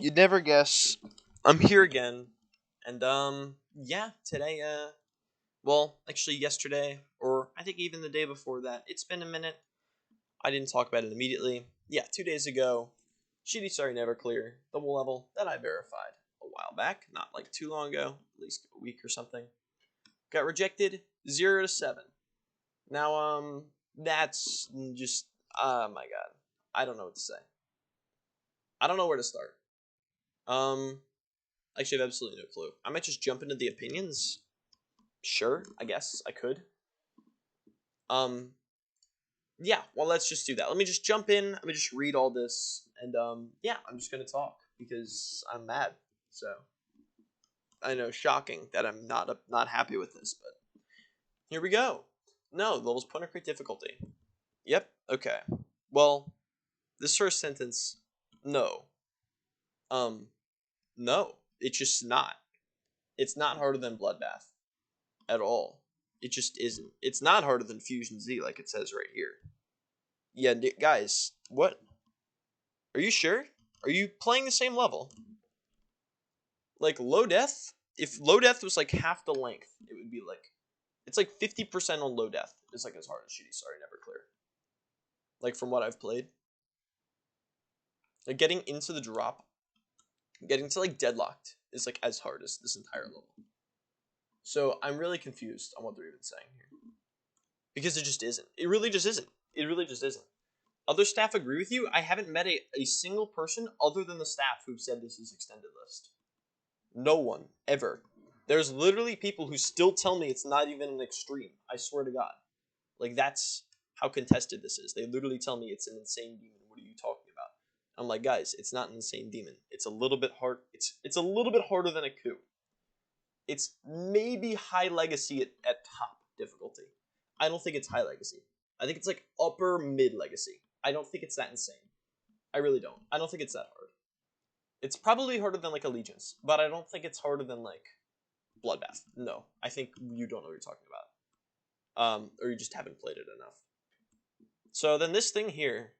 You'd never guess. I'm here again, and yeah, today, well, actually yesterday, or I think even the day before that. It's been a minute. I didn't talk about it immediately. Yeah, 2 days ago, Shitty Sorry Never Clear, double level, that I verified a while back, not like too long ago, at least a week or something. Got rejected, 0 to 7. Now, that's just, oh my god. I don't know what to say. I don't know where to start. Actually, I have absolutely no clue. I might just jump into the opinions. Sure, I guess I could. Yeah, well, let's just do that. Let me just jump in. Let me just read all this, and yeah, I'm just gonna talk because I'm mad. So I know, shocking that I'm not happy with this, but here we go. No, levels point or create difficulty. Yep. Okay. Well, this first sentence, no. No, it's just not. It's not harder than Bloodbath at all. It just isn't. It's not harder than Fusion Z, like it says right here. Yeah, guys, what? Are you sure? Are you playing the same level? Like, low death? If low death was like half the length, it would be like, it's like 50% on low death. It's like as hard as Shitty Sorry Never Clear. Like, from what I've played. Like, getting into the drop, getting to like deadlocked is like as hard as this entire level. So I'm really confused on what they're even saying here. Because it just isn't. It really just isn't. It really just isn't. Other staff agree with you. I haven't met a single person other than the staff who've said this is extended list. No one, ever. There's literally people who still tell me it's not even an extreme. I swear to God. Like, that's how contested this is. They literally tell me it's an insane demon. What are you talking about? I'm like, guys, it's not an insane demon. It's a little bit hard. It's a little bit harder than a coup. It's maybe high legacy at top difficulty. I don't think it's high legacy. I think it's like upper mid legacy. I don't think it's that insane. I really don't. I don't think it's that hard. It's probably harder than like Allegiance, but I don't think it's harder than like Bloodbath. No, I think you don't know what you're talking about. Or you just haven't played it enough. So then this thing here,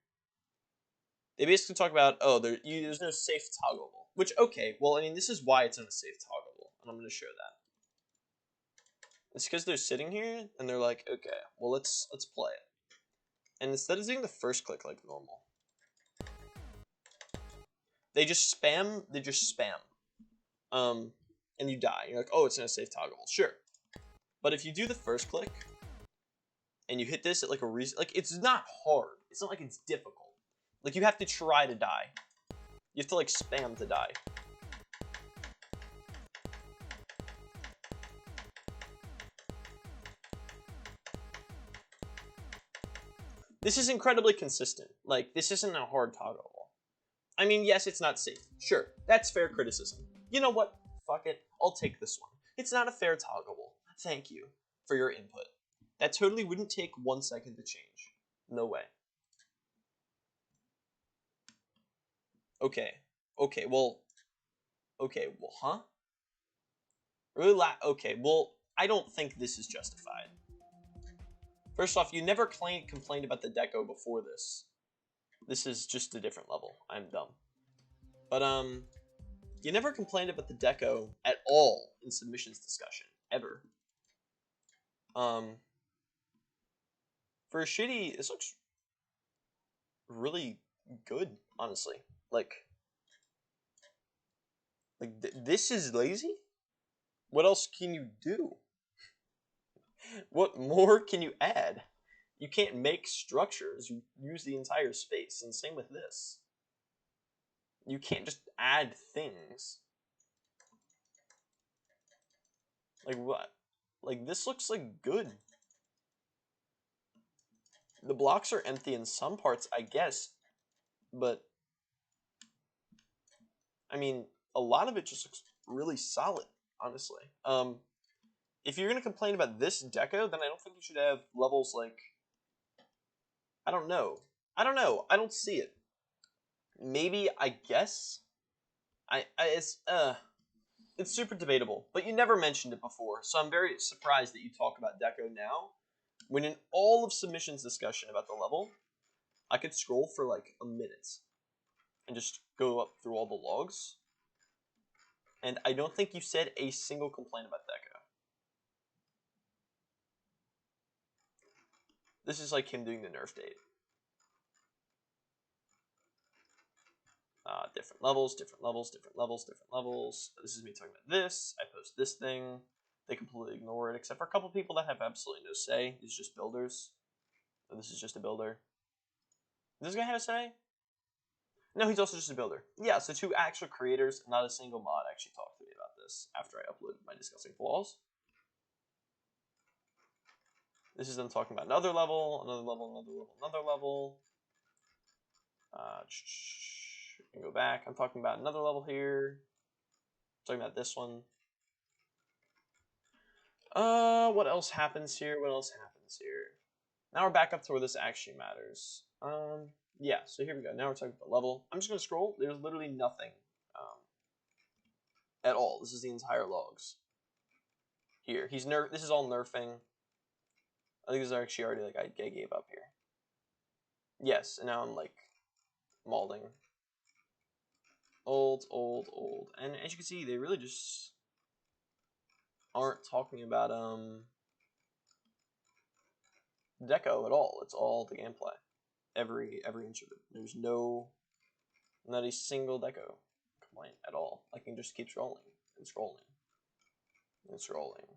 they basically talk about, oh, there's no safe toggleable. Which, okay, well, I mean, this is why it's in a safe toggleable, and I'm going to show that. It's because they're sitting here, and they're like, okay, well, let's play it. And instead of doing the first click like normal, they just spam. And you die. You're like, oh, it's in a safe toggleable. Sure. But if you do the first click, and you hit this at like a reason, like, it's not hard. It's not like it's difficult. Like, you have to try to die. You have to like spam to die. This is incredibly consistent. Like, this isn't a hard toggleable. I mean, yes, it's not safe. Sure, that's fair criticism. You know what? Fuck it. I'll take this one. It's not a fair toggleable. Thank you for your input. That totally wouldn't take 1 second to change. No way. Okay, well, huh? Really? Okay, well, I don't think this is justified. First off, you never complained about the deco before this. This is just a different level. I'm dumb. But, you never complained about the deco at all in submissions discussion, ever. For a Shitty, this looks really good, honestly. Like this is lazy? What else can you do? What more can you add? You can't make structures. You use the entire space, and same with this. You can't just add things. Like what? Like, this looks like good. The blocks are empty in some parts, I guess, but I mean, a lot of it just looks really solid, honestly. If you're gonna complain about this deco, then I don't think you should have levels like, I don't know. I don't see it. Maybe, I guess. It's super debatable, but you never mentioned it before, so I'm very surprised that you talk about deco now, when in all of submissions discussion about the level, I could scroll for like a minute and just go up through all the logs. And I don't think you said a single complaint about Deco. This is like him doing the nerf date. Different levels, different levels, different levels, different levels. This is me talking about this. I post this thing. They completely ignore it, except for a couple people that have absolutely no say. These are just builders. So this is just a builder. Does this guy have a say? No, he's also just a builder. Yeah, so 2 actual creators, not a single mod, actually talked to me about this after I uploaded my discussing flaws. This is them talking about another level, another level, another level, another level. You can go back. I'm talking about another level here. I'm talking about this one. What else happens here? What else happens here? Now we're back up to where this actually matters. Yeah, so here we go. Now we're talking about level. I'm just gonna scroll. There's literally nothing at all. This is the entire logs. Here, this is all nerfing. I think this is actually already like I gave up here. Yes, and now I'm like molding. Old. And as you can see, they really just aren't talking about deco at all. It's all the gameplay. Every inch of it. There's not a single deco complaint at all. I can just keep scrolling and scrolling and scrolling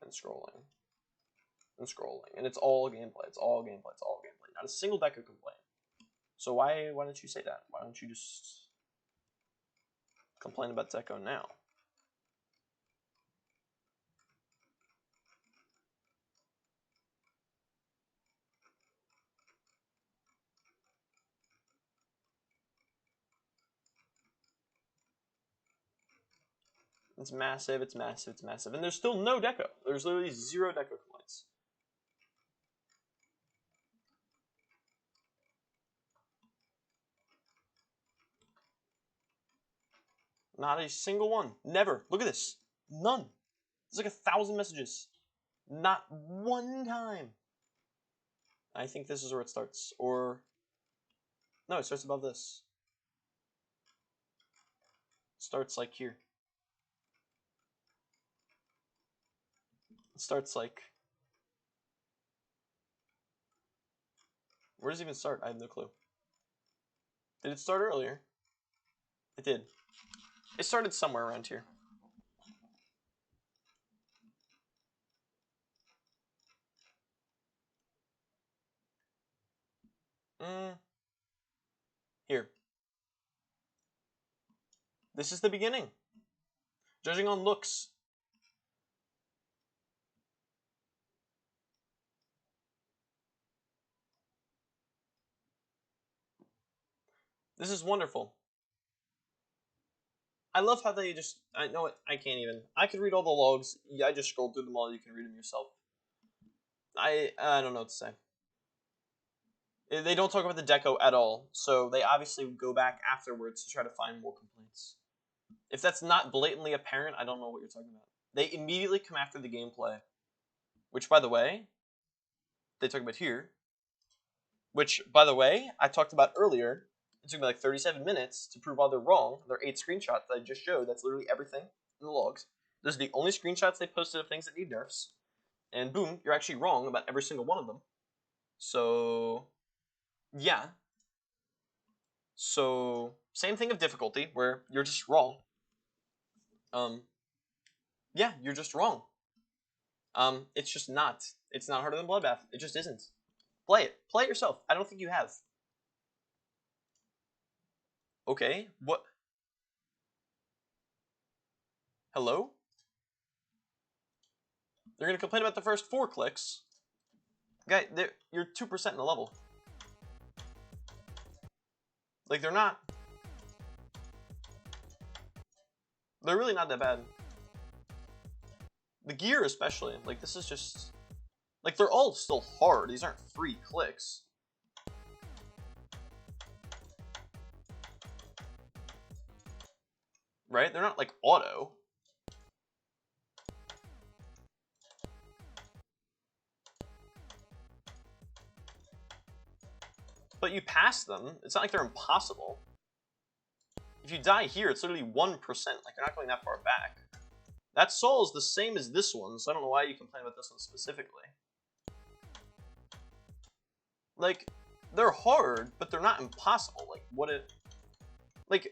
and scrolling and scrolling, and it's all gameplay. It's all gameplay. It's all gameplay. Not a single deco complaint. So why don't you say that? Why don't you just complain about deco now? It's massive, it's massive, it's massive. And there's still no deco. There's literally 0 deco complaints. Not a single one. Never. Look at this. None. It's like 1,000 messages. Not one time. I think this is where it starts. Or, no, it starts above this. It starts like here. It starts like, where does it even start? I have no clue. Did it start earlier? It did. It started somewhere around here. Here. This is the beginning. Judging on looks. This is wonderful. I love how they just, I know it, I can't even. I could read all the logs. Yeah, I just scrolled through them all. You can read them yourself. I don't know what to say. They don't talk about the deco at all, so they obviously go back afterwards to try to find more complaints. If that's not blatantly apparent, I don't know what you're talking about. They immediately come after the gameplay, which, by the way, they talk about here, which, by the way, I talked about earlier. It took me like 37 minutes to prove why they're wrong. There are 8 screenshots that I just showed. That's literally everything in the logs. Those are the only screenshots they posted of things that need nerfs. And boom, you're actually wrong about every single one of them. So, yeah. So, same thing of difficulty, where you're just wrong. Yeah, you're just wrong. It's just not. It's not harder than Bloodbath. It just isn't. Play it. Play it yourself. I don't think you have. Okay, what? Hello? They're gonna complain about the first 4 clicks. Guy, you're 2% in the level. Like, they're not. They're really not that bad. The gear especially. Like, this is just... Like, they're all still hard. These aren't free clicks. Right? They're not, like, auto. But you pass them. It's not like they're impossible. If you die here, it's literally 1%. Like, you're not going that far back. That soul is the same as this one, so I don't know why you complain about this one specifically. Like, they're hard, but they're not impossible. Like,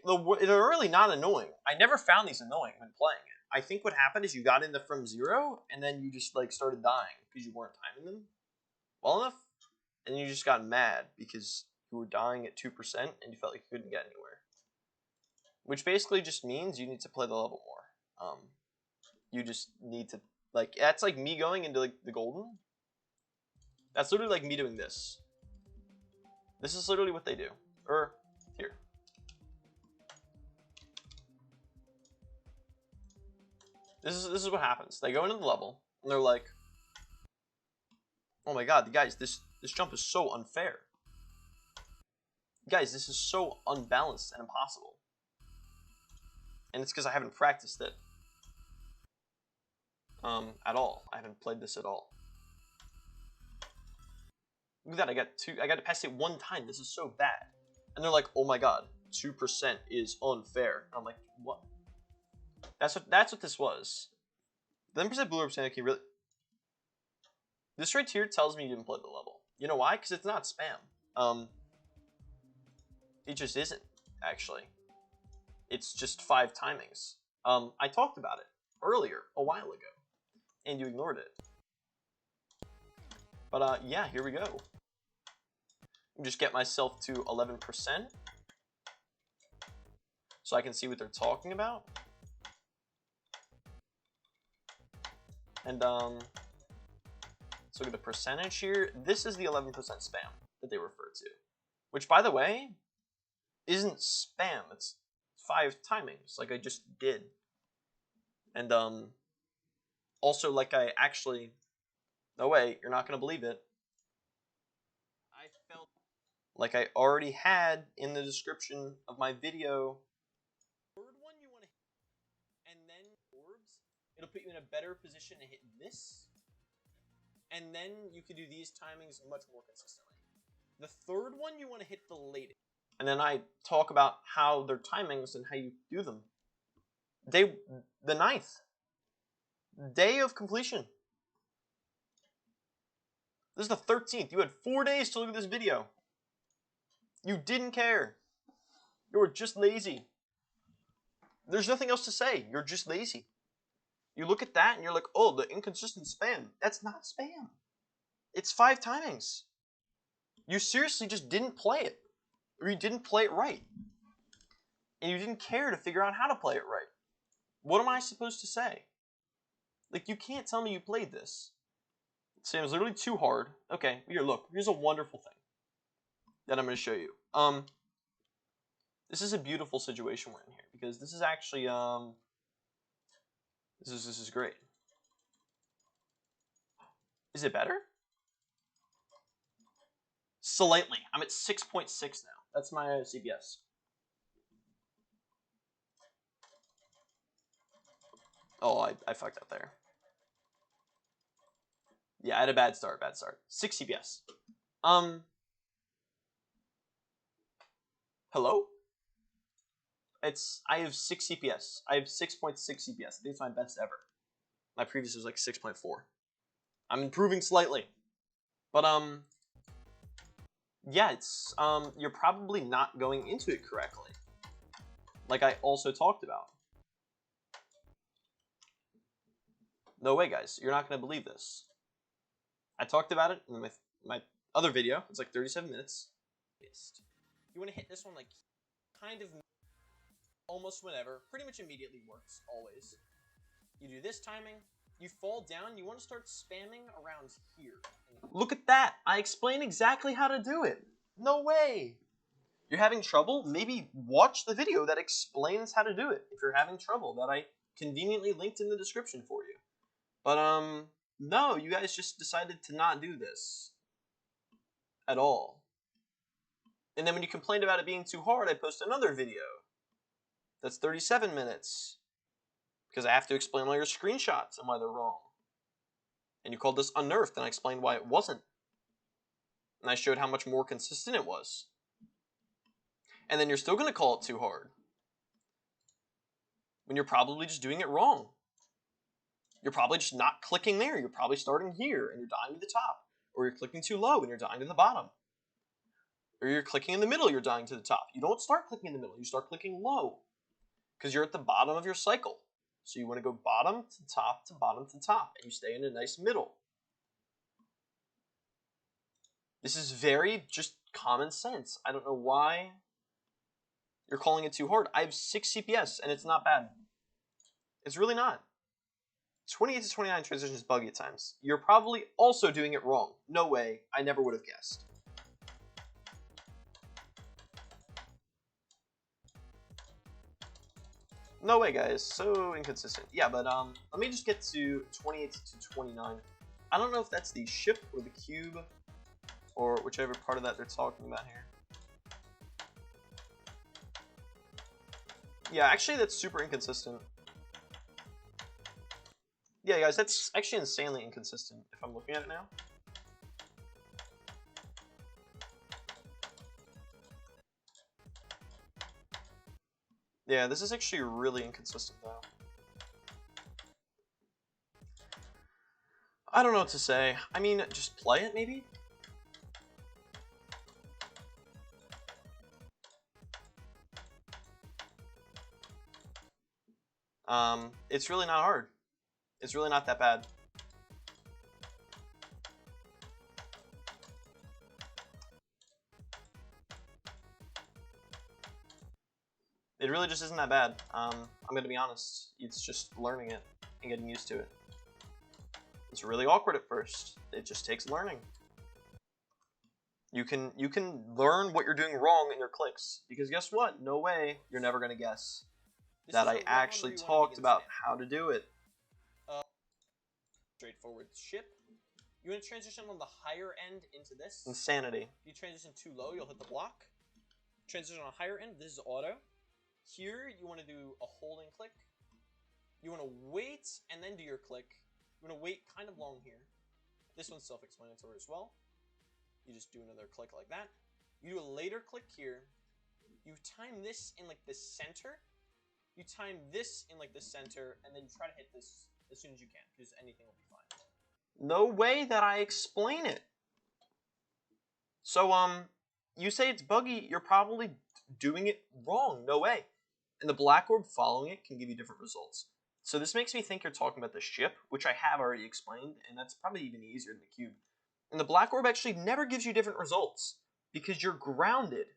they're really not annoying. I never found these annoying when playing it. I think what happened is you got into from 0, and then you just, like, started dying because you weren't timing them well enough, and you just got mad because you were dying at 2% and you felt like you couldn't get anywhere. Which basically just means you need to play the level more. You just need to, like, that's like me going into, like, the golden. That's literally like me doing this. This is literally what they do. Or, here. This is what happens. They go into the level, and they're like, oh my god, guys, this jump is so unfair. Guys, this is so unbalanced and impossible. And it's because I haven't practiced it. At all. I haven't played this at all. Look at that, I got to pass it 1 time. This is so bad. And they're like, oh my god, 2% is unfair. I'm like, what? That's what this was. The 10% blue percent can really. This right here tells me you didn't play the level. You know why? Because it's not spam. It just isn't, actually. It's just 5 timings. I talked about it earlier, a while ago, and you ignored it. But yeah, here we go. Just get myself to 11%, so I can see what they're talking about. And so look at the percentage here. This is the 11% spam that they refer to, which, by the way, isn't spam. It's 5 timings, like I just did. And also, like, I actually, no way, you're not gonna believe it. I felt like I already had in the description of my video. Third one you want to hit, and then orbs. It'll put you in a better position to hit this, and then you can do these timings much more consistently. The third one you want to hit the latest, and then I talk about how their timings and how you do them. The 9th day of completion. This is the 13th. You had 4 days to look at this video. You didn't care. You were just lazy. There's nothing else to say. You're just lazy. You look at that and you're like, oh, the inconsistent spam. That's not spam. It's 5 timings. You seriously just didn't play it. Or you didn't play it right. And you didn't care to figure out how to play it right. What am I supposed to say? Like, you can't tell me you played this. Sam is literally too hard. Okay, here, look. Here's a wonderful thing that I'm going to show you. This is a beautiful situation we're in here, because this is actually, this is great. Is it better? Slightly. I'm at 6.6 now. That's my CPS. Oh, I fucked up there. Yeah, I had a bad start. 6 CPS. Hello? I have 6 CPS. I have 6.6 CPS. I think it's my best ever. My previous was like 6.4. I'm improving slightly. But, yeah, it's, you're probably not going into it correctly. Like I also talked about. No way, guys. You're not going to believe this. I talked about it in my other video. It's like 37 minutes. You want to hit this one, like, kind of almost whenever. Pretty much immediately works, always. You do this timing. You fall down. You want to start spamming around here. Look at that. I explain exactly how to do it. No way. You're having trouble? Maybe watch the video that explains how to do it. If you're having trouble, that I conveniently linked in the description for you. But, no, you guys just decided to not do this. At all. And then when you complained about it being too hard, I posted another video. That's 37 minutes. Because I have to explain all your screenshots and why they're wrong. And you called this unnerfed, and I explained why it wasn't. And I showed how much more consistent it was. And then you're still going to call it too hard. when you're probably just doing it wrong. You're probably just not clicking there. You're probably starting here and you're dying to the top. Or you're clicking too low and you're dying to the bottom. Or you're clicking in the middle, you're dying to the top. You don't start clicking in the middle, you start clicking low. Because you're at the bottom of your cycle. So you want to go bottom to top to bottom to top. And you stay in a nice middle. This is very just common sense. I don't know why you're calling it too hard. I have 6 CPS and it's not bad. It's really not. 28 to 29 transition is buggy at times. You're probably also doing it wrong. No way. I never would have guessed. No way, guys. So inconsistent. Yeah, but let me just get to 28 to 29. I don't know if that's the ship or the cube or whichever part of that they're talking about here. Yeah, actually that's super inconsistent. Yeah, guys, that's actually insanely inconsistent if I'm looking at it now. Yeah, this is actually really inconsistent, though. I don't know what to say. I mean, just play it, maybe? It's really not hard. It's really not that bad. It really just isn't that bad. I'm gonna be honest. It's just learning it and getting used to it. It's really awkward at first. It just takes learning. You can learn what you're doing wrong in your clicks. Because guess what? No way you're never gonna guess that I actually talked about how to do it. Straightforward ship. You want to transition on the higher end into this. Insanity. If you transition too low, you'll hit the block. Transition on higher end, this is auto. Here, you want to do a holding click. You want to wait and then do your click. You want to wait kind of long here. This one's self-explanatory as well. You just do another click like that. You do a later click here. You time this in like the center. You time this in like the center, and then you try to hit this as soon as you can, because anything will be fine. No way that I explain it. So, you say it's buggy, you're probably doing it wrong. No way. And the black orb following it can give you different results. So this makes me think you're talking about the ship, which I have already explained, and that's probably even easier than the cube. And the black orb actually never gives you different results, because you're grounded.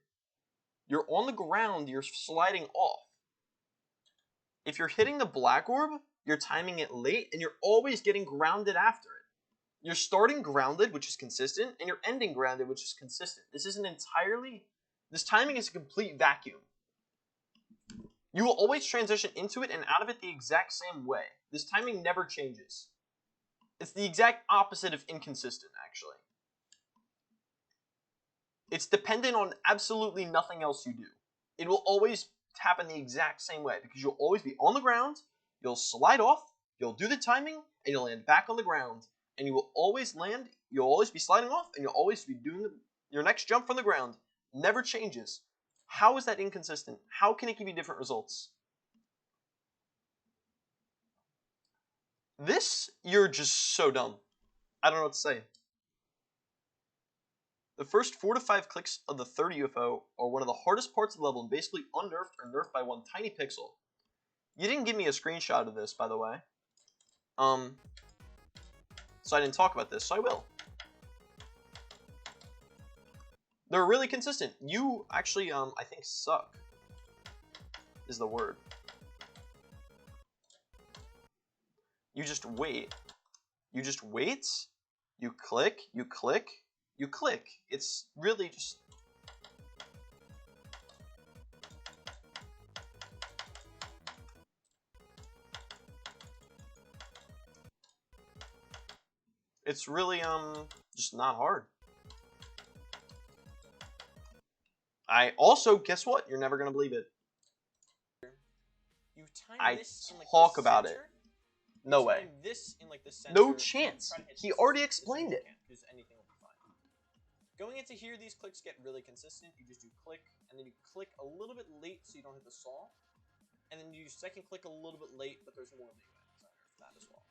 You're on the ground, you're sliding off. If you're hitting the black orb, you're timing it late, and you're always getting grounded after it. You're starting grounded, which is consistent, and you're ending grounded, which is consistent. This timing is a complete vacuum. You will always transition into it and out of it the exact same way. This timing never changes. It's the exact opposite of inconsistent, actually. It's dependent on absolutely nothing else you do. It will always happen the exact same way, because you'll always be on the ground, you'll slide off, you'll do the timing, and you'll land back on the ground. And you will always land, you'll always be sliding off, and you'll always be doing your next jump from the ground. Never changes. How is that inconsistent? How can it give you different results? This, you're just so dumb. I don't know what to say. The first 4 to 5 clicks of the 30 UFO are one of the hardest parts of the level and basically unnerfed or nerfed by one tiny pixel. You didn't give me a screenshot of this, by the way. So I didn't talk about this, so I will. They're really consistent. You actually, I think suck is the word. You just wait. You just wait, you click, you click, you click. It's really just... It's really, just not hard. I also, guess what? You're never gonna believe it. I talk about it. No way. No chance. He already explained it. Going into here, these clicks get really consistent. You just do click, and then you click a little bit late so you don't hit the saw. and then you second click a little bit late, but there's more leeway in Designer for that as well.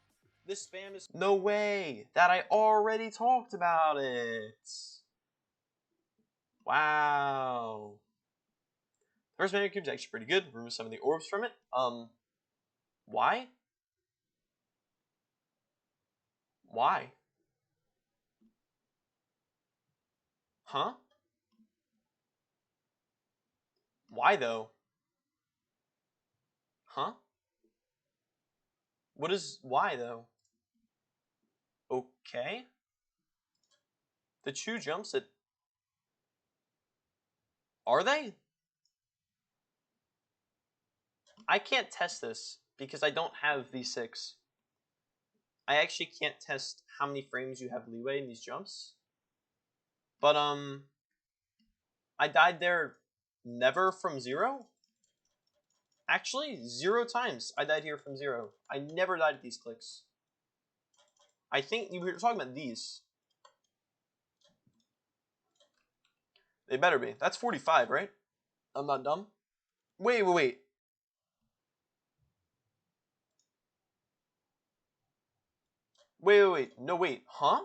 This spam is no way that I already talked about it. Wow. First Mega Cube's actually pretty good. Remove some of the orbs from it. Why? Why? Huh? Why though? Huh? What is why though? Okay. The two jumps at are they? I can't test this because I don't have V6. I actually can't test how many frames you have leeway in these jumps. But I died there never from 0. Actually, 0 times I died here from 0. I never died at these clicks. I think you were talking about these. They better be. That's 45, right? I'm not dumb. Wait. Wait. No, wait. Huh?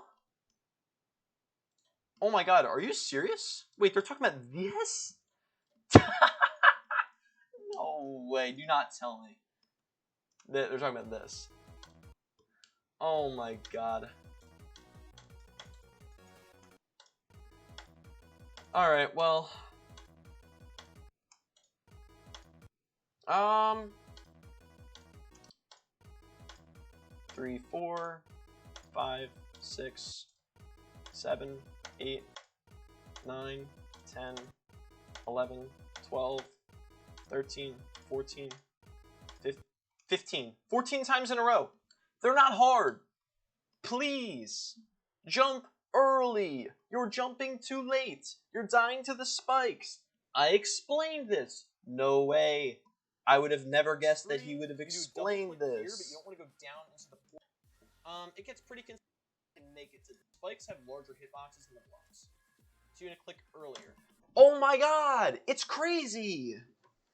Oh my god, are you serious? Wait, they're talking about this? No way, do not tell me. They're talking about this. Oh my god. Alright, well. 3, 4, 5, 6, 7, 8, 9, 10, 11, 12, 13, 14, 15. 14 times in a row. They're not hard. Please. Jump early. You're jumping too late. You're dying to the spikes. I explained this. No way. I would have never guessed that he would have explained this. Here, but you don't want to go down into the floor. It gets pretty consistent and make it to the spikes have larger hitboxes than the blocks. So you're gonna click earlier. Oh my god! It's crazy!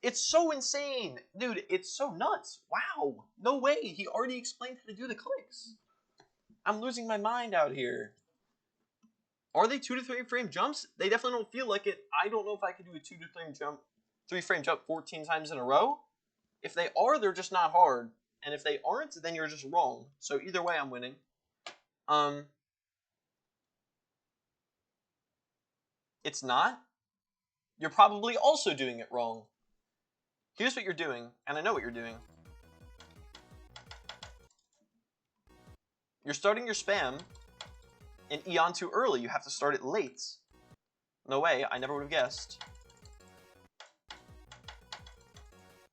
It's so insane! Dude, it's so nuts. Wow! No way! He already explained how to do the clicks. I'm losing my mind out here. Are they 2 to 3 frame jumps? They definitely don't feel like it. I don't know if I could do a 2 to 3 frame jump 14 times in a row. If they are, they're just not hard. And if they aren't, then you're just wrong. So either way, I'm winning. It's not. You're probably also doing it wrong. Here's what you're doing, and I know what you're doing. You're starting your spam in Eon too early. You have to start it late. No way, I never would have guessed.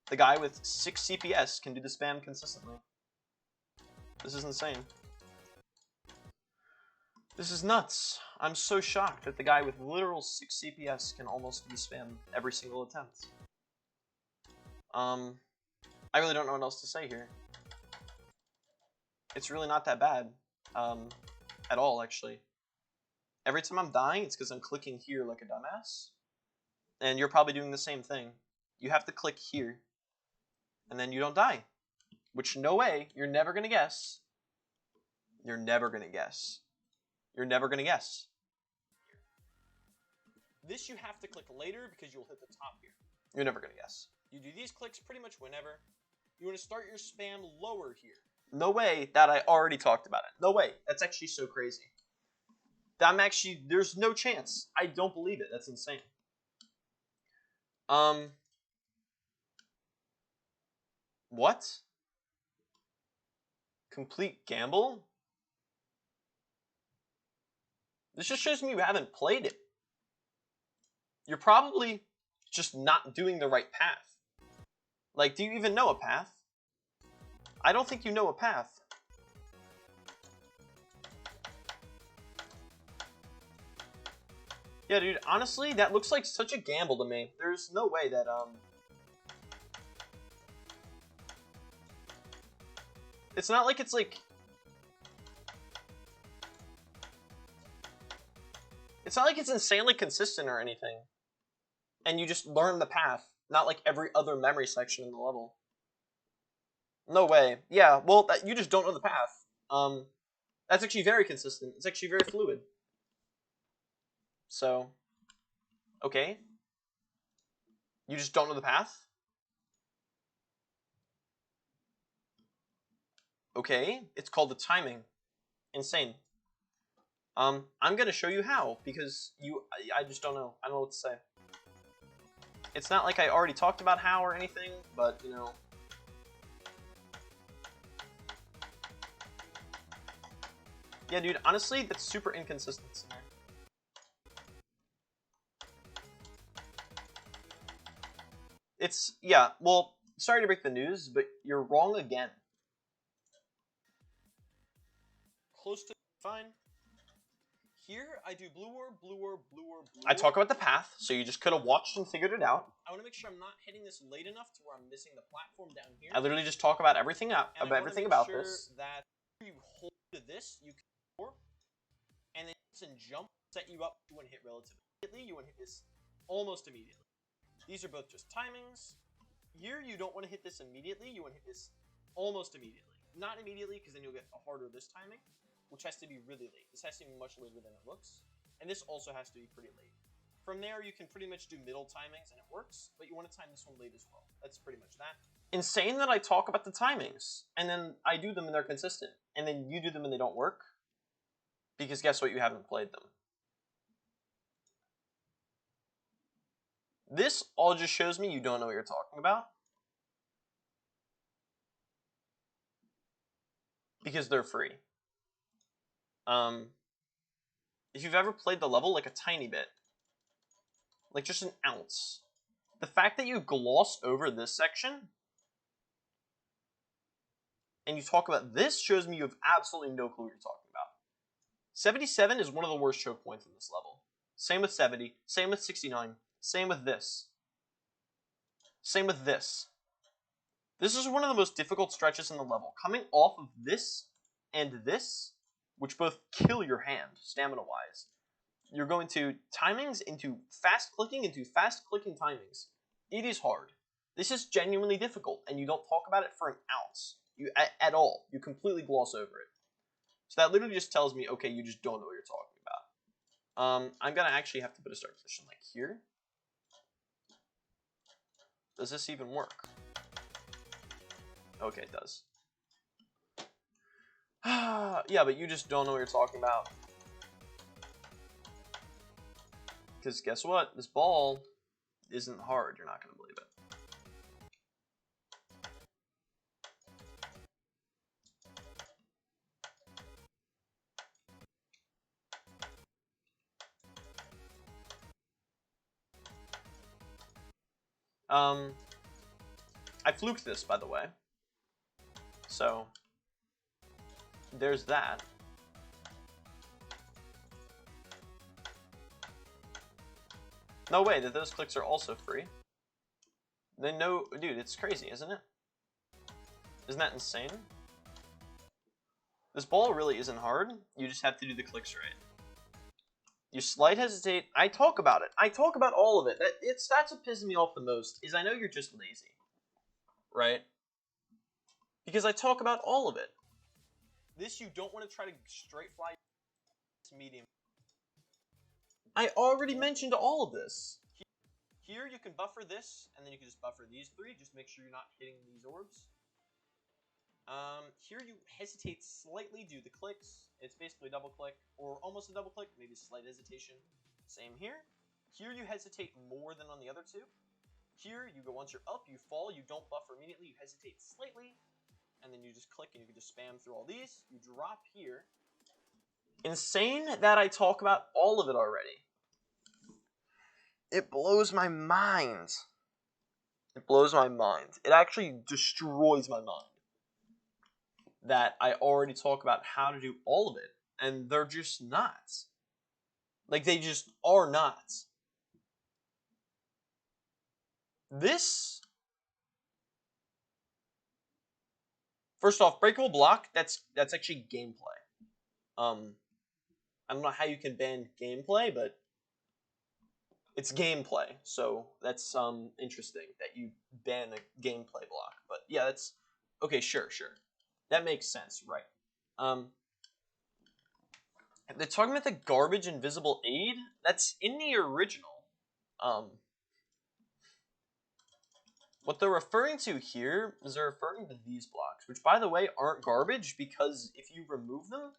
The guy with 6 CPS can do the spam consistently. This is insane. This is nuts. I'm so shocked that the guy with literal 6 CPS can almost do spam every single attempt. I really don't know what else to say here. It's really not that bad. At all, actually. Every time I'm dying, it's because I'm clicking here like a dumbass. And you're probably doing the same thing. You have to click here. And then you don't die. Which, no way, you're never going to guess. You're never going to guess. You're never going to guess. This you have to click later because you'll hit the top here. You're never going to guess. You do these clicks pretty much whenever. You want to start your spam lower here. No way that I already talked about it. No way. That's actually so crazy. There's no chance. I don't believe it. That's insane. What? Complete gamble? This just shows me you haven't played it. You're probably just not doing the right path. Like, do you even know a path? I don't think you know a path. Yeah, dude, honestly, that looks like such a gamble to me. There's no way that, It's not like it's like... It's not like it's insanely consistent or anything. And you just learn the path not like every other memory section in the level. No way. Yeah, well, you just don't know the path. That's actually very consistent. It's actually very fluid. So, okay. You just don't know the path? Okay, it's called the timing. Insane. I'm gonna show you how, because I just don't know. I don't know what to say. It's not like I already talked about how or anything, but, you know. Yeah, dude, honestly, that's super inconsistent. It's, yeah, well, sorry to break the news, but you're wrong again. Close to fine. Here, I do blue orb, blue orb, blue orb, blue orb. I talk about the path, so you just could have watched and figured it out. I want to make sure I'm not hitting this late enough to where I'm missing the platform down here. I literally just talk about everything about this. That you hold to this, you can score, and then jump set you up. You want to hit relatively immediately. You want to hit this almost immediately. These are both just timings. Here, you don't want to hit this immediately. You want to hit this almost immediately. Not immediately, because then you'll get a harder this timing, which has to be really late. This has to be much later than it looks. And this also has to be pretty late. From there, you can pretty much do middle timings, and it works, but you want to time this one late as well. That's pretty much that. Insane that I talk about the timings, and then I do them and they're consistent. And then you do them and they don't work. Because guess what? You haven't played them. This all just shows me you don't know what you're talking about. Because they're free. If you've ever played the level like a tiny bit, like just an ounce, the fact that you gloss over this section and you talk about this shows me you have absolutely no clue what you're talking about. 77 is one of the worst choke points in this level. Same with 70, same with 69, same with this. Same with this. This is one of the most difficult stretches in the level. Coming off of this and this, which both kill your hand, stamina-wise. You're going to timings into fast clicking timings. It is hard. This is genuinely difficult, and you don't talk about it for an ounce. At all. You completely gloss over it. So that literally just tells me, okay, you just don't know what you're talking about. I'm going to actually have to put a start position like here. Does this even work? Okay, it does. Yeah, but you just don't know what you're talking about. Because guess what? This ball isn't hard. You're not going to believe it. I fluked this, by the way. So, there's that. No way that those clicks are also free. Then no, dude, it's crazy, isn't it? Isn't that insane? This ball really isn't hard. You just have to do the clicks right. You slight hesitate. I talk about it. I talk about all of it. That's what pisses me off the most, is I know you're just lazy. Right? Because I talk about all of it. This, you don't want to try to straight fly medium. I already mentioned all of this. Here you can buffer this, and then you can just buffer these three. Just make sure you're not hitting these orbs. Here you hesitate slightly, do the clicks. It's basically a double click, or almost a double click, maybe slight hesitation. Same here. Here you hesitate more than on the other two. Here you go, once you're up, you fall, you don't buffer immediately, you hesitate slightly, and then you just click and you can just spam through all these. You drop here. Insane that I talk about all of it already. It blows my mind. It blows my mind. It actually destroys my mind that I already talk about how to do all of it, and they're just not. Like, they just are not. This, first off, breakable block, that's actually gameplay. I don't know how you can ban gameplay, but It's gameplay, so that's interesting that you ban a gameplay block. But yeah, that's okay. Sure. That makes sense, right? They're talking about the garbage invisible aid. That's in the original. What they're referring to here is they're referring to these blocks, which, by the way, aren't garbage because if you remove them,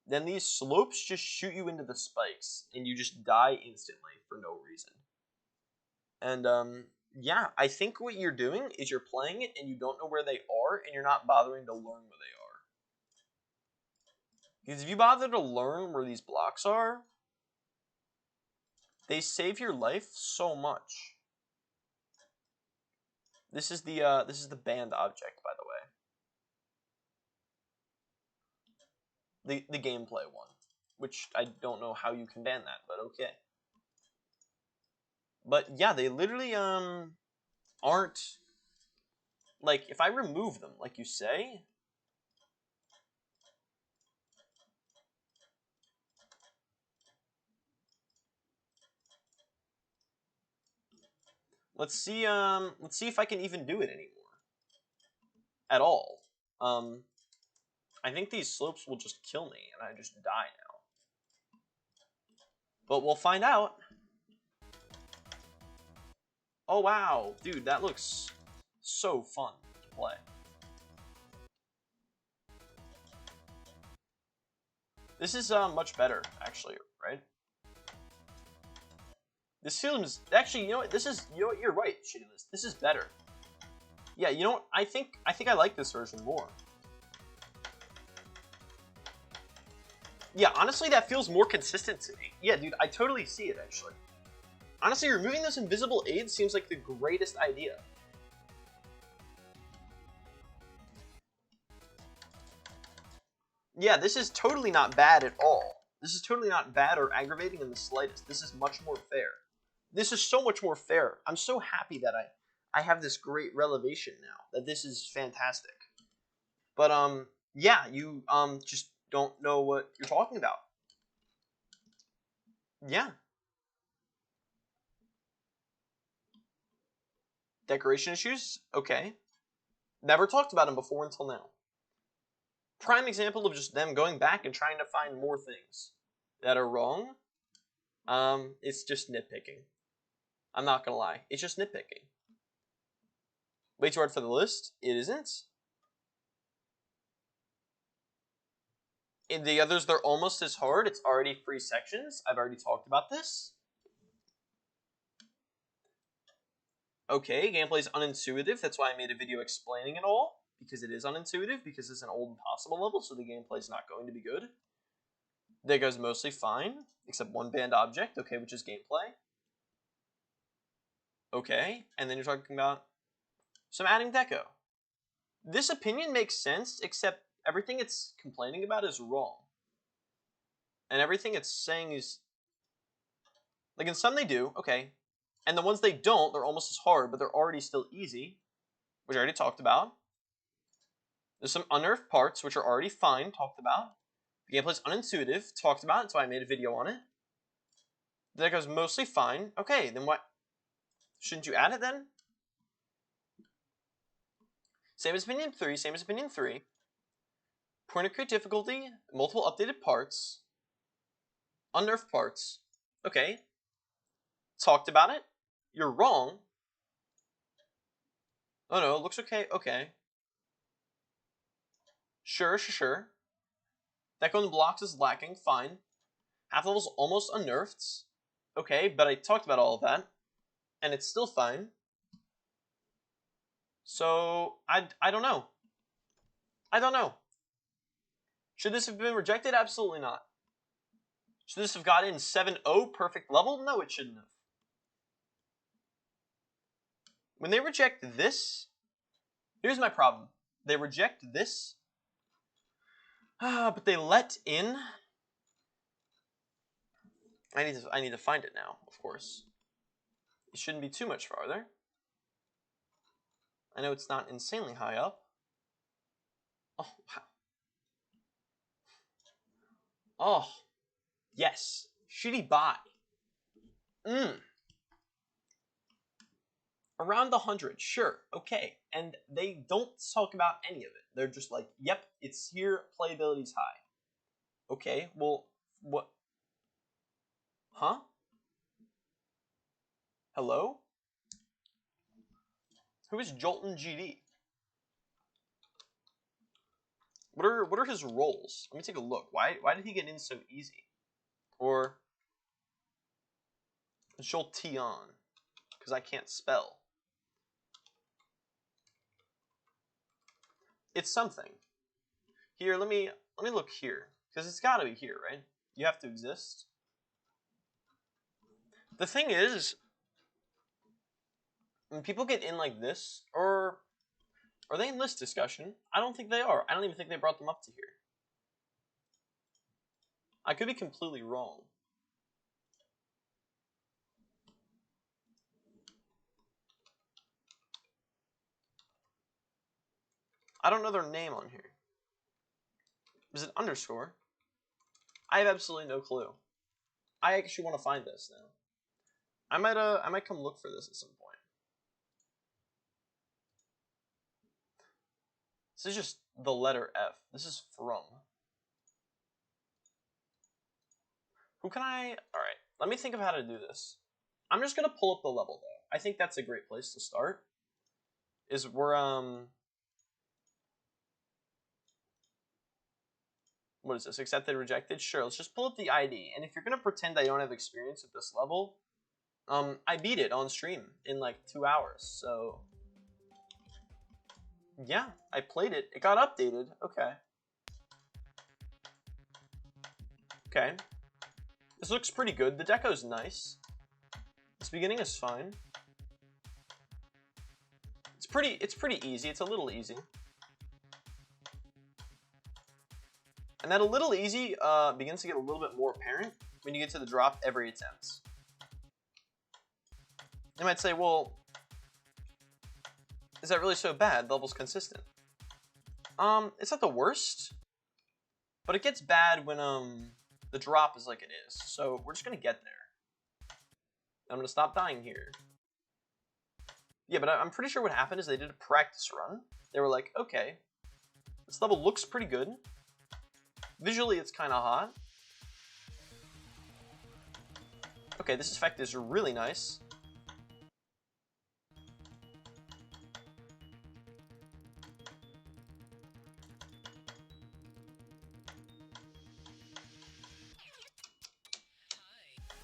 then these slopes just shoot you into the spikes, and you just die instantly for no reason. And, yeah, I think what you're doing is you're playing it, and you don't know where they are, and you're not bothering to learn where they are. Because if you bother to learn where these blocks are, they save your life so much. This is the banned object, by the way. The gameplay one, which I don't know how you can ban that, but okay. But yeah, they literally aren't, like, if I remove them, like you say, let's see if I can even do it anymore at all. I think these slopes will just kill me and I just die now. But we'll find out. Oh wow, dude, that looks so fun to play. This is much better, actually, right? This seems actually, you know what? This is, you know what? You're right, Shitty List. This is better. Yeah, you know what? I think I like this version more. Yeah, honestly, that feels more consistent to me. Yeah, dude, I totally see it, actually. Honestly, removing those invisible aids seems like the greatest idea. Yeah, this is totally not bad at all. This is totally not bad or aggravating in the slightest. This is much more fair. This is so much more fair. I'm so happy that I have this great revelation now, that this is fantastic. But, yeah, you, just don't know what you're talking about. Yeah. Decoration issues? Okay. Never talked about them before until now. Prime example of just them going back and trying to find more things that are wrong. It's just nitpicking. I'm not gonna lie. It's just nitpicking. Way too hard for the list? It isn't. In the others, they're almost as hard. It's already free sections. I've already talked about this. Okay, gameplay is unintuitive. That's why I made a video explaining it all. Because it is unintuitive, because it's an old impossible level, so the gameplay is not going to be good. That goes mostly fine, except one banned object, okay, which is gameplay. Okay, and then you're talking about some adding deco. This opinion makes sense, except everything it's complaining about is wrong. And everything it's saying is... like, in some they do, okay. And the ones they don't, they're almost as hard, but they're already still easy, which I already talked about. There's some unearthed parts, which are already fine, talked about. The gameplay's unintuitive, talked about, that's why I made a video on it. That goes mostly fine. Okay, then what? Shouldn't you add it then? Same as opinion 3, same as opinion 3. Point of create difficulty, multiple updated parts. Unnerfed parts. Okay. Talked about it. You're wrong. Oh no, looks okay. Okay. Sure. That going blocks is lacking. Fine. Half level's almost unnerfed. Okay, but I talked about all of that. And it's still fine. So, I don't know. I don't know. Should this have been rejected? Absolutely not. Should this have got in 7-0 perfect level? No, it shouldn't have. When they reject this, here's my problem. They reject this, but they let in... I need to find it now, of course. It shouldn't be too much farther. I know it's not insanely high up. Oh, wow. Oh, yes. Shitty buy. Around the 100, sure, okay. And they don't talk about any of it. They're just like, yep, it's here, playability's high. Okay, well, what? Huh? Hello? Who is Jolton GD? What are his roles? Let me take a look. Why did he get in so easy? Or Jolteon, because I can't spell. It's something. Here, let me look here, because it's got to be here, right? You have to exist. The thing is, when people get in like this, or are they in list discussion? I don't think they are. I don't even think they brought them up to here. I could be completely wrong. I don't know their name on here. Is it underscore? I have absolutely no clue. I actually want to find this now. I might come look for this at some point. This is just the letter F. This is from. Who can I? All right, let me think of how to do this. I'm just gonna pull up the level though. I think that's a great place to start. Is we're what is this? Accepted, rejected? Sure, let's just pull up the ID. And if you're gonna pretend I don't have experience at this level, I beat it on stream in like 2 hours. So yeah, I played it. It got updated. Okay. Okay. This looks pretty good. The deco's nice. This beginning is fine. It's pretty easy. It's a little easy. And that a little easy begins to get a little bit more apparent when you get to the drop every attempt. You might say, well, is that really so bad? The level's consistent. It's not the worst, but it gets bad when the drop is like it is. So we're just gonna get there. I'm gonna stop dying here. Yeah, but I'm pretty sure what happened is they did a practice run. They were like, okay, this level looks pretty good. Visually, it's kind of hot. Okay, this effect is really nice.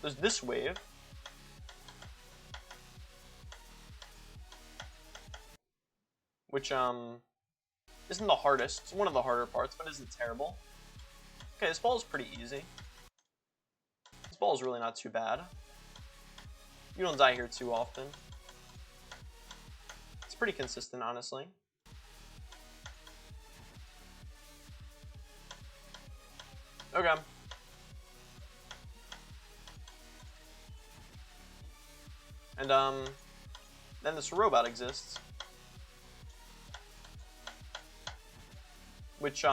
There's this wave. Which, isn't the hardest. It's one of the harder parts, but isn't terrible. Okay, this ball is pretty easy. This ball is really not too bad. You don't die here too often. It's pretty consistent, honestly. Okay. And, then this robot exists. Which,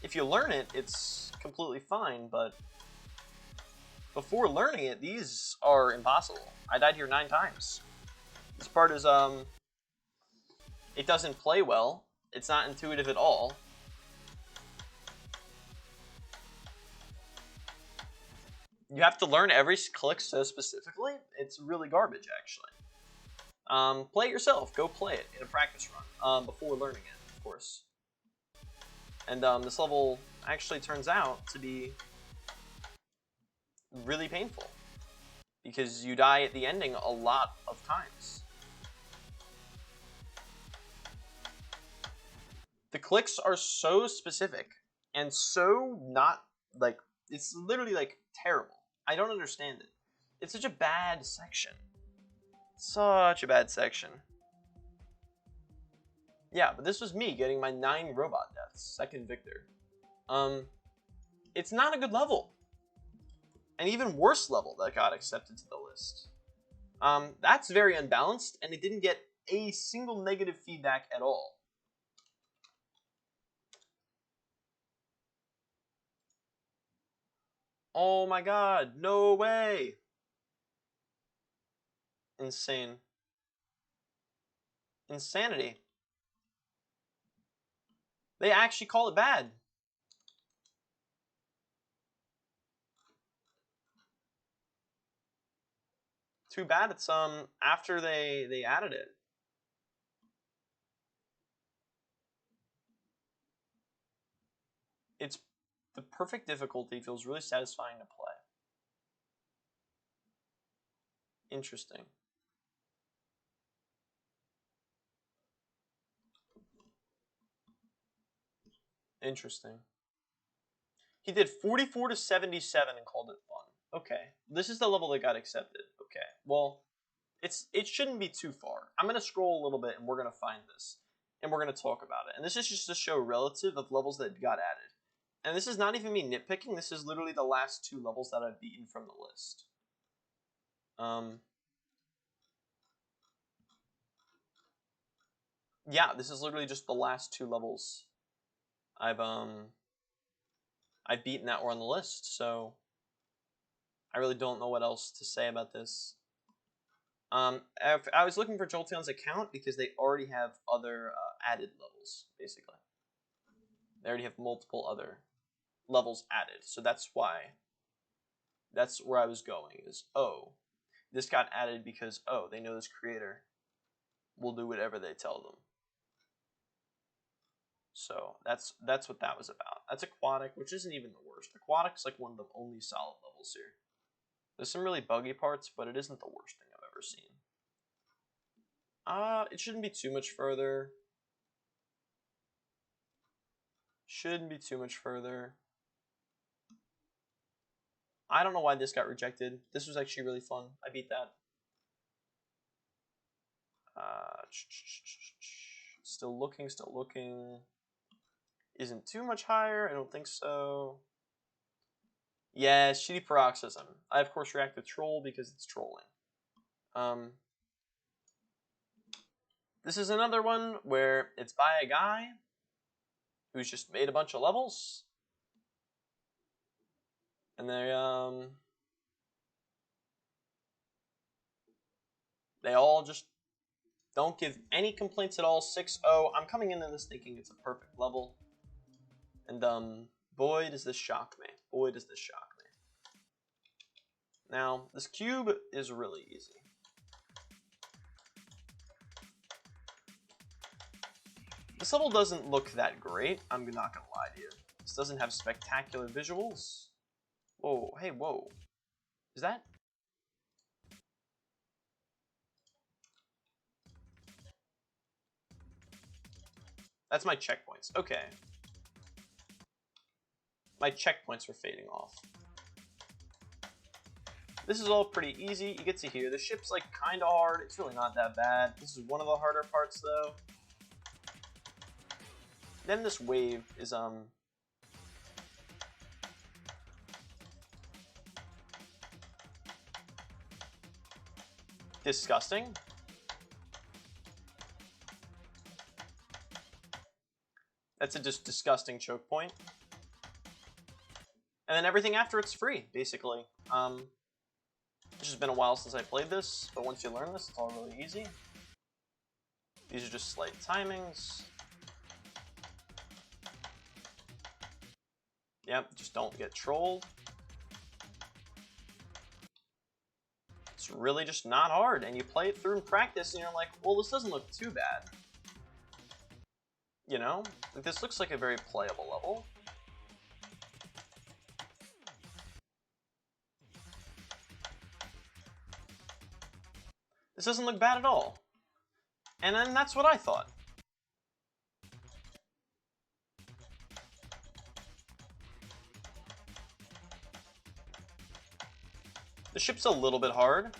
if you learn it, it's completely fine, but before learning it, these are impossible. I died here 9 times. This part is, it doesn't play well. It's not intuitive at all. You have to learn every click so specifically. It's really garbage, actually. Play it yourself. Go play it in a practice run before learning it. Of course. And this level actually turns out to be really painful because you die at the ending a lot of times. The clicks are so specific and so not, like, it's literally, like, terrible. I don't understand it. It's such a bad section. Such a bad section. Yeah, but this was me getting my 9 robot deaths. Second victor. It's not a good level. An even worse level that got accepted to the list. That's very unbalanced, and it didn't get a single negative feedback at all. Oh my god, no way! Insane. Insanity. They actually call it bad. Too bad it's after they added it. It's the perfect difficulty, feels really satisfying to play. Interesting. Interesting. He did 44 to 77 and called it fun. Okay. This is the level that got accepted. Okay. Well, it shouldn't be too far. I'm going to scroll a little bit and we're going to find this. And we're going to talk about it. And this is just to show relative of levels that got added. And this is not even me nitpicking. This is literally the last 2 levels that I've beaten from the list. Yeah, this is literally just the last 2 levels I've beaten that were on the list, so I really don't know what else to say about this. I was looking for Jolteon's account because they already have other added levels, basically. They already have multiple other levels added, so that's why. That's where I was going, is, oh, this got added because, oh, they know this creator will do whatever they tell them. So that's what that was about. That's Aquatic, which isn't even the worst. Aquatic's like one of the only solid levels here. There's some really buggy parts, but it isn't the worst thing I've ever seen. It shouldn't be too much further. Shouldn't be too much further. I don't know why this got rejected. This was actually really fun. I beat that. Still looking, still looking. Isn't too much higher. I don't think so. Yeah, shitty paroxysm. I of course react with troll because it's trolling. This is another one where it's by a guy who's just made a bunch of levels. And they all just don't give any complaints at all. 6-0. I'm coming into this thinking it's a perfect level. And boy, does this shock me. Boy, does this shock me. Now, this cube is really easy. This level doesn't look that great. I'm not gonna lie to you. This doesn't have spectacular visuals. Whoa, hey, whoa. Is that? That's my checkpoints. Okay. My checkpoints are fading off. This is all pretty easy. You get to hear the ship's like kind of hard. It's really not that bad. This is one of the harder parts though. Then this wave is disgusting. That's a just disgusting choke point. And then everything after it's free, basically. It's just been a while since I played this, but once you learn this, it's all really easy. These are just slight timings. Yep, just don't get trolled. It's really just not hard, and you play it through in practice, and you're like, well, this doesn't look too bad. You know? Like, this looks like a very playable level. This doesn't look bad at all. And then that's what I thought. The ship's a little bit hard,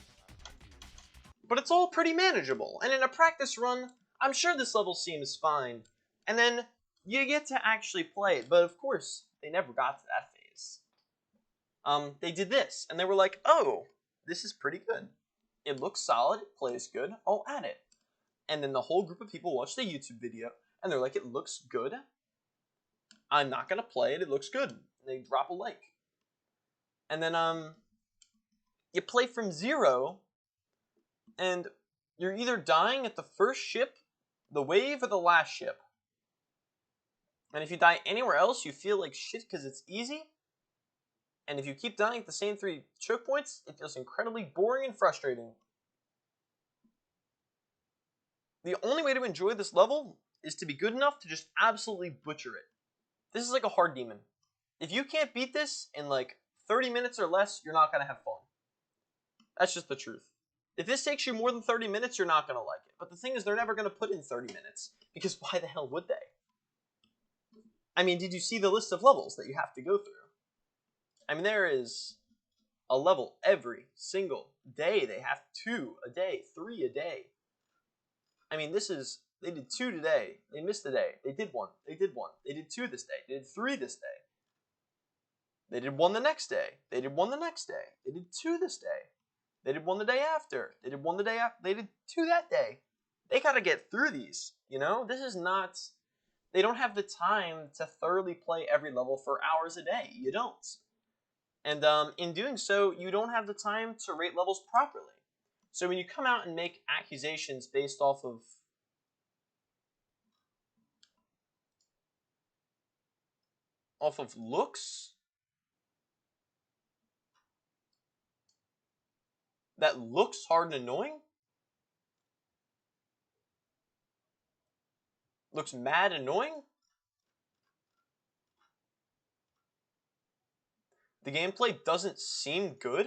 but it's all pretty manageable. And in a practice run, I'm sure this level seems fine. And then you get to actually play it, but of course, they never got to that phase. They did this, and they were like, oh, this is pretty good. It looks solid, it plays good, I'll add it. And then the whole group of people watch the YouTube video, and they're like, it looks good. I'm not gonna play it, it looks good. And they drop a like. And then, you play from 0 And you're either dying at the first ship, the wave, or the last ship. And if you die anywhere else, you feel like shit because it's easy. And if you keep dying at the same 3 choke points, it feels incredibly boring and frustrating. The only way to enjoy this level is to be good enough to just absolutely butcher it. This is like a hard demon. If you can't beat this in like 30 minutes or less, you're not going to have fun. That's just the truth. If this takes you more than 30 minutes, you're not going to like it. But the thing is, they're never going to put in 30 minutes. Because why the hell would they? I mean, did you see the list of levels that you have to go through? I mean, there is a level every single day. They have 2 a day, 3 a day. I mean, they did 2 today. They missed a day. They did 1. They did 1. They did 2 this day. They did 3 this day. They did 1 the next day. They did 1 the next day. They did 2 this day. They did 1 the day after. They did 1 the day after. They did 2 that day. They got to get through these, you know? This is not... They don't have the time to thoroughly play every level for hours a day. You don't. And in doing so, you don't have the time to rate levels properly. So when you come out and make accusations based off of looks that looks hard and annoying, looks mad annoying, the gameplay doesn't seem good,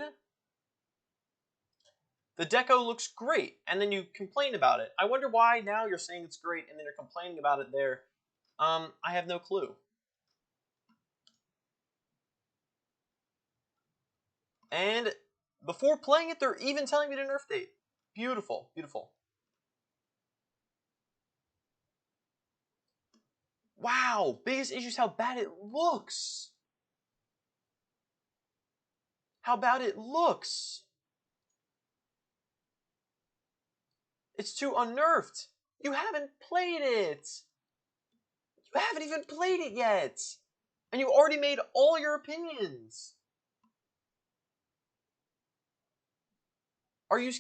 the deco looks great, and then you complain about it. I wonder why now you're saying it's great and then you're complaining about it there. I have no clue. And before playing it, they're even telling me the nerf date. Beautiful, beautiful. Wow, biggest issue is how bad it looks. How bad it looks. It's too unnerved. You haven't played it. You haven't even played it yet. And you already made all your opinions. Are you...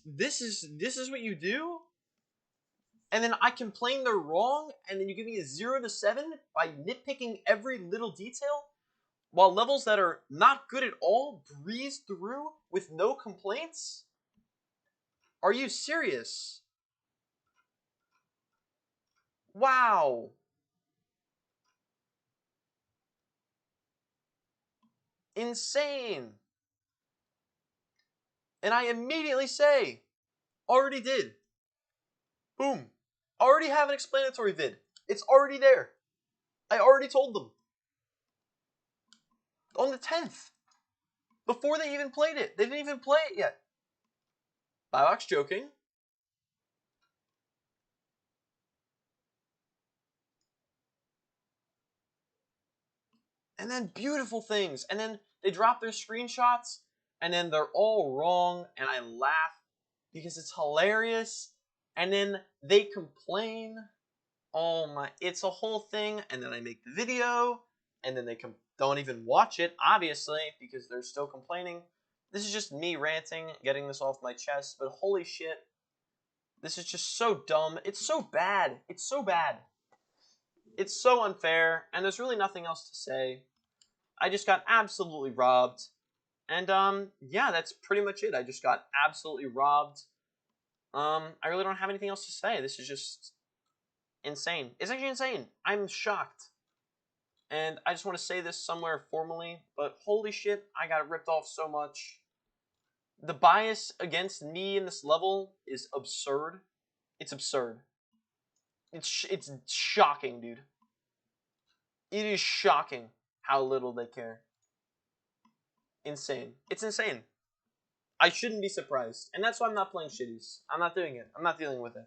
This is what you do? And then I complain they're wrong, and then you give me a 0 to 7 by nitpicking every little detail? While levels that are not good at all breeze through with no complaints? Are you serious? Wow. Insane. And I immediately say, already did. Boom. Already have an explanatory vid. It's already there. I already told them. On the 10th. Before they even played it. They didn't even play it yet. Biox joking. And then beautiful things. And then they drop their screenshots. And then they're all wrong. And I laugh because it's hilarious. And then they complain. Oh my, it's a whole thing. And then I make the video. And then they don't even watch it, obviously, because they're still complaining. This is just me ranting, getting this off my chest. But holy shit. This is just so dumb. It's so bad. It's so bad. It's so unfair. And there's really nothing else to say. I just got absolutely robbed. And, yeah, that's pretty much it. I just got absolutely robbed. I really don't have anything else to say. This is just insane. It's actually insane. I'm shocked. And I just want to say this somewhere formally, but holy shit, I got ripped off so much. The bias against me in this level is absurd. It's absurd. It's shocking, dude. It is shocking how little they care. Insane. It's insane. I shouldn't be surprised. And that's why I'm not playing shitties. I'm not doing it. I'm not dealing with it.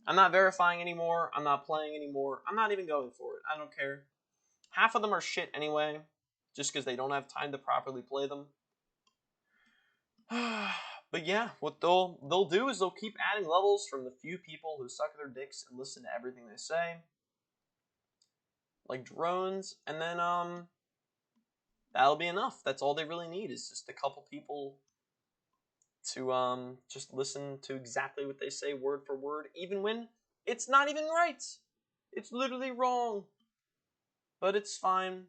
I'm not verifying anymore. I'm not playing anymore. I'm not even going for it. I don't care. Half of them are shit anyway, just because they don't have time to properly play them. But yeah, what they'll do is they'll keep adding levels from the few people who suck their dicks and listen to everything they say. Like drones, and then that'll be enough. That's all they really need is just a couple people to just listen to exactly what they say word for word, even when it's not even right. It's literally wrong. But it's fine.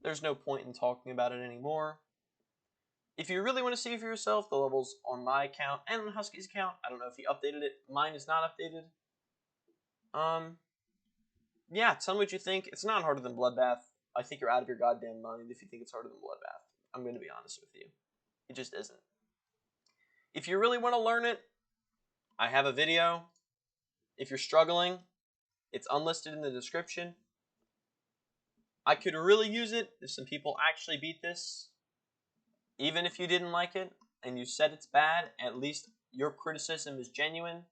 There's no point in talking about it anymore. If you really want to see for yourself, the levels on my account and on Husky's account, I don't know if he updated it. Mine is not updated. Yeah, tell me what you think. It's not harder than Bloodbath. I think you're out of your goddamn mind if you think it's harder than Bloodbath. I'm going to be honest with you. It just isn't. If you really want to learn it, I have a video. If you're struggling, it's unlisted in the description. I could really use it if some people actually beat this. Even if you didn't like it and you said it's bad, at least your criticism is genuine.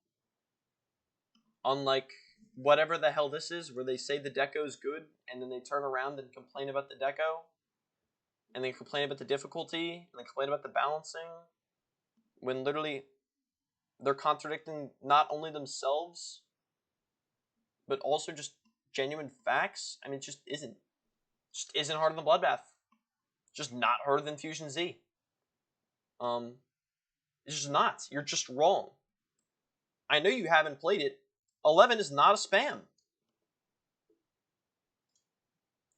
Unlike whatever the hell this is, where they say the deco is good and then they turn around and complain about the deco, and then complain about the difficulty, and then complain about the balancing, when literally they're contradicting not only themselves, but also just genuine facts. I mean, it just isn't. Just isn't harder than Bloodbath. Just not harder than Fusion Z. It's just not. You're just wrong. I know you haven't played it. 11 is not a spam.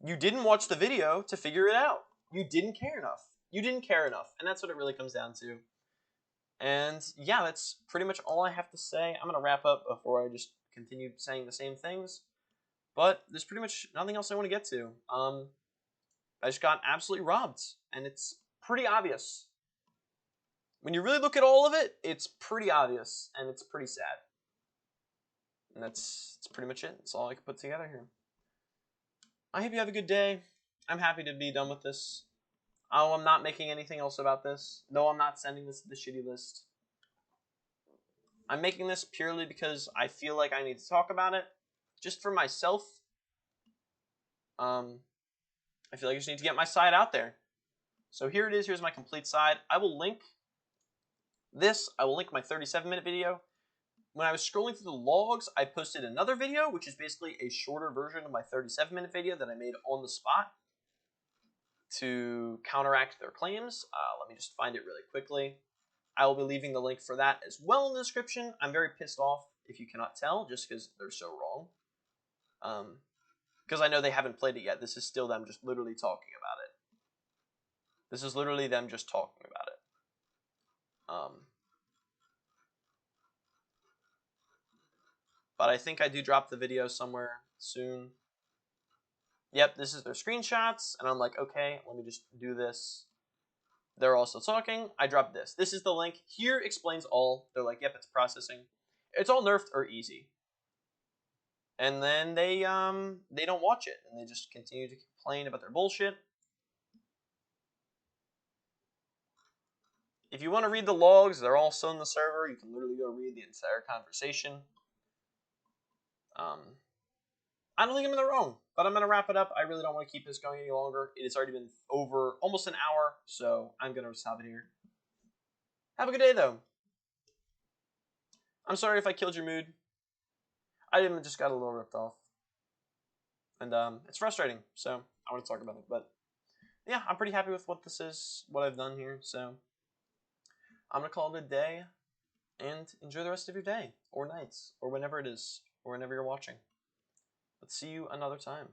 You didn't watch the video to figure it out. You didn't care enough. You didn't care enough. And that's what it really comes down to. And yeah, that's pretty much all I have to say. I'm going to wrap up before I just continue saying the same things. But there's pretty much nothing else I want to get to. I just got absolutely robbed. And it's pretty obvious. When you really look at all of it, it's pretty obvious. And it's pretty sad. And that's pretty much it. That's all I can put together here. I hope you have a good day. I'm happy to be done with this. Oh, I'm not making anything else about this. No, I'm not sending this to the shitty list. I'm making this purely because I feel like I need to talk about it. Just for myself. I feel like I just need to get my side out there. So here it is. Here's my complete side. I will link this. I will link my 37-minute video. When I was scrolling through the logs, I posted another video, which is basically a shorter version of my 37-minute video that I made on the spot to counteract their claims. Let me just find it really quickly. I will be leaving the link for that as well in the description. I'm very pissed off, if you cannot tell, just because they're so wrong. Because I know they haven't played it yet. This is still them just literally talking about it. This is literally them just talking about it. But I think I do drop the video somewhere soon. Yep, this is their screenshots. And I'm like, okay, let me just do this. They're also talking. I dropped this. This is the link. Here explains all. They're like, yep, it's processing. It's all nerfed or easy. And then they don't watch it. And they just continue to complain about their bullshit. If you want to read the logs, they're also in the server. You can literally go read the entire conversation. I don't think I'm in the wrong, but I'm going to wrap it up. I really don't want to keep this going any longer. It has already been over almost an hour, so I'm going to stop it here. Have a good day, though. I'm sorry if I killed your mood. I just got a little ripped off. And it's frustrating, so I want to talk about it. But yeah, I'm pretty happy with what this is, what I've done here. So I'm going to call it a day and enjoy the rest of your day or nights or whenever it is or whenever you're watching. Let's see you another time.